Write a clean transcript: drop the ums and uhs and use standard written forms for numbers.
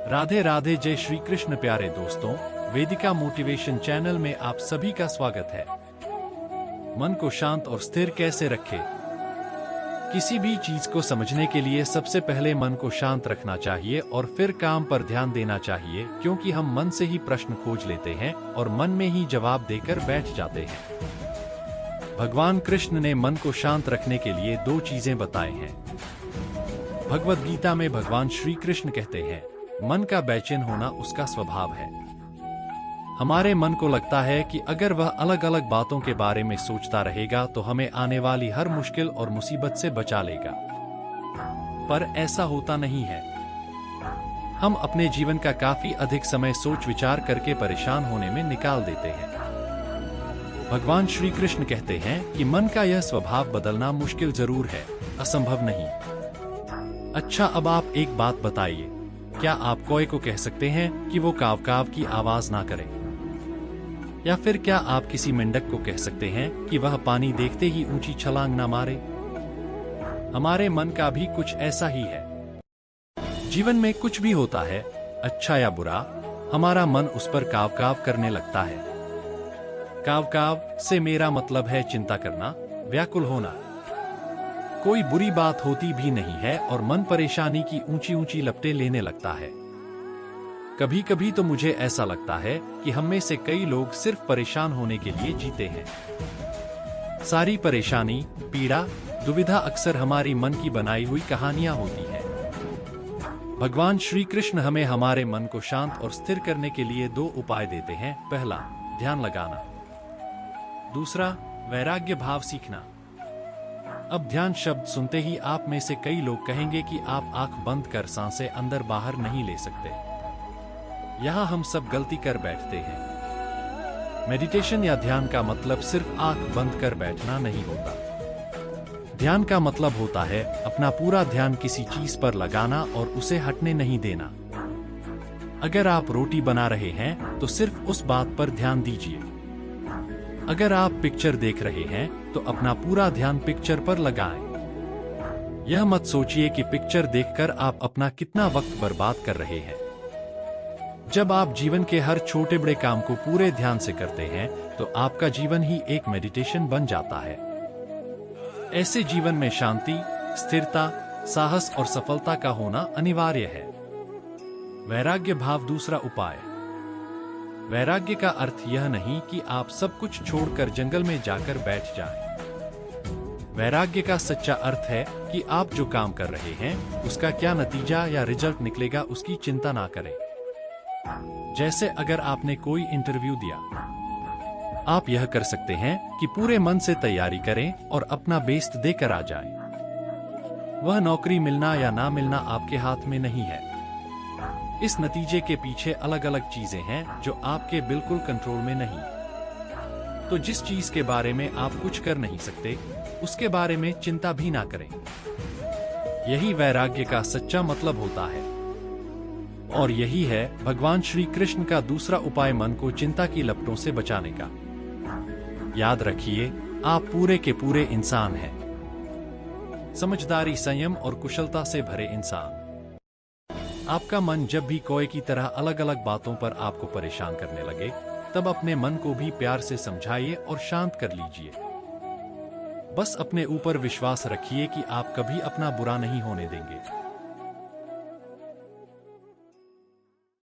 राधे राधे। जय श्री कृष्ण। प्यारे दोस्तों, वेदिका मोटिवेशन चैनल में आप सभी का स्वागत है। मन को शांत और स्थिर कैसे रखें? किसी भी चीज को समझने के लिए सबसे पहले मन को शांत रखना चाहिए और फिर काम पर ध्यान देना चाहिए, क्योंकि हम मन से ही प्रश्न खोज लेते हैं और मन में ही जवाब देकर बैठ जाते हैं। भगवान कृष्ण ने मन को शांत रखने के लिए दो चीजें बताए हैं। भगवद गीता में भगवान श्री कृष्ण कहते हैं, मन का बेचैन होना उसका स्वभाव है। हमारे मन को लगता है कि अगर वह अलग अलग बातों के बारे में सोचता रहेगा तो हमें आने वाली हर मुश्किल और मुसीबत से बचा लेगा, पर ऐसा होता नहीं है। हम अपने जीवन का काफी अधिक समय सोच विचार करके परेशान होने में निकाल देते हैं। भगवान श्री कृष्ण कहते हैं कि मन का यह स्वभाव बदलना मुश्किल जरूर है, असंभव नहीं। अच्छा, अब आप एक बात बताइए, क्या आप कोए को कह सकते हैं कि वो काव काव की आवाज ना करे? या फिर क्या आप किसी मेंढक को कह सकते हैं कि वह पानी देखते ही ऊंची छलांग ना मारे? हमारे मन का भी कुछ ऐसा ही है। जीवन में कुछ भी होता है, अच्छा या बुरा, हमारा मन उस पर काव काव करने लगता है। काव काव से मेरा मतलब है चिंता करना, व्याकुल होना। कोई बुरी बात होती भी नहीं है और मन परेशानी की ऊंची ऊंची लपटें लेने लगता है। कभी कभी तो मुझे ऐसा लगता है कि हम में से कई लोग सिर्फ परेशान होने के लिए जीते हैं। सारी परेशानी, पीड़ा, दुविधा अक्सर हमारी मन की बनाई हुई कहानियां होती है। भगवान श्री कृष्ण हमें हमारे मन को शांत और स्थिर करने के लिए दो उपाय देते हैं। पहला, ध्यान लगाना। दूसरा, वैराग्य भाव सीखना। अब ध्यान शब्द सुनते ही आप में से कई लोग कहेंगे कि आप आंख बंद कर सांसें अंदर बाहर नहीं ले सकते। यहां हम सब गलती कर बैठते हैं। मेडिटेशन या ध्यान का मतलब सिर्फ आंख बंद कर बैठना नहीं होता। ध्यान का मतलब होता है अपना पूरा ध्यान किसी चीज पर लगाना और उसे हटने नहीं देना। अगर आप रोटी बना रहे हैं तो सिर्फ उस बात पर ध्यान दीजिए। अगर आप पिक्चर देख रहे हैं तो अपना पूरा ध्यान पिक्चर पर लगाएं। यह मत सोचिए कि पिक्चर देखकर आप अपना कितना वक्त बर्बाद कर रहे हैं। जब आप जीवन के हर छोटे बड़े काम को पूरे ध्यान से करते हैं तो आपका जीवन ही एक मेडिटेशन बन जाता है। ऐसे जीवन में शांति, स्थिरता, साहस और सफलता का होना अनिवार्य है। वैराग्य भाव दूसरा उपाय। वैराग्य का अर्थ यह नहीं कि आप सब कुछ छोड़कर जंगल में जाकर बैठ जाएं। वैराग्य का सच्चा अर्थ है कि आप जो काम कर रहे हैं उसका क्या नतीजा या रिजल्ट निकलेगा उसकी चिंता ना करें। जैसे अगर आपने कोई इंटरव्यू दिया, आप यह कर सकते हैं कि पूरे मन से तैयारी करें और अपना बेस्ट देकर आ जाएं। वह नौकरी मिलना या ना मिलना आपके हाथ में नहीं है। इस नतीजे के पीछे अलग अलग चीजें हैं जो आपके बिल्कुल कंट्रोल में नहीं। तो जिस चीज के बारे में आप कुछ कर नहीं सकते, उसके बारे में चिंता भी ना करें। यही वैराग्य का सच्चा मतलब होता है। और यही है भगवान श्री कृष्ण का दूसरा उपाय मन को चिंता की लपटों से बचाने का। याद रखिए, आप पूरे के पूरे इंसान हैं। समझदारी, संयम और कुशलता से भरे इंसान। आपका मन जब भी कोए की तरह अलग अलग बातों पर आपको परेशान करने लगे, तब अपने मन को भी प्यार से समझाइए और शांत कर लीजिए। बस अपने ऊपर विश्वास रखिए कि आप कभी अपना बुरा नहीं होने देंगे।